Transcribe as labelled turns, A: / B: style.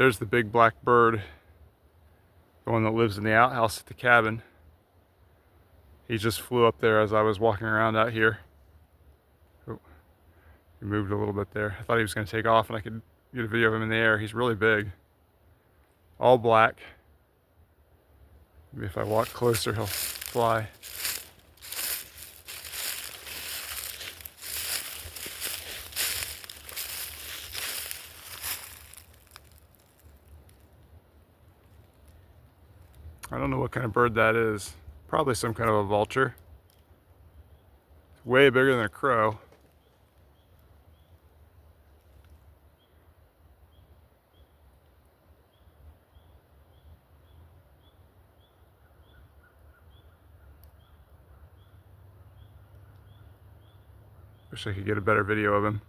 A: There's the big black bird, the one that lives in the outhouse at the cabin. He just flew up there as I was walking around out here. Oh, he moved a little bit there. I thought he was going to take off and I could get a video of him in the air. He's really big. All black. Maybe if I walk closer, he'll fly. I don't know what kind of bird that is. Probably some kind of a vulture. It's way bigger than a crow. Wish I could get a better video of him.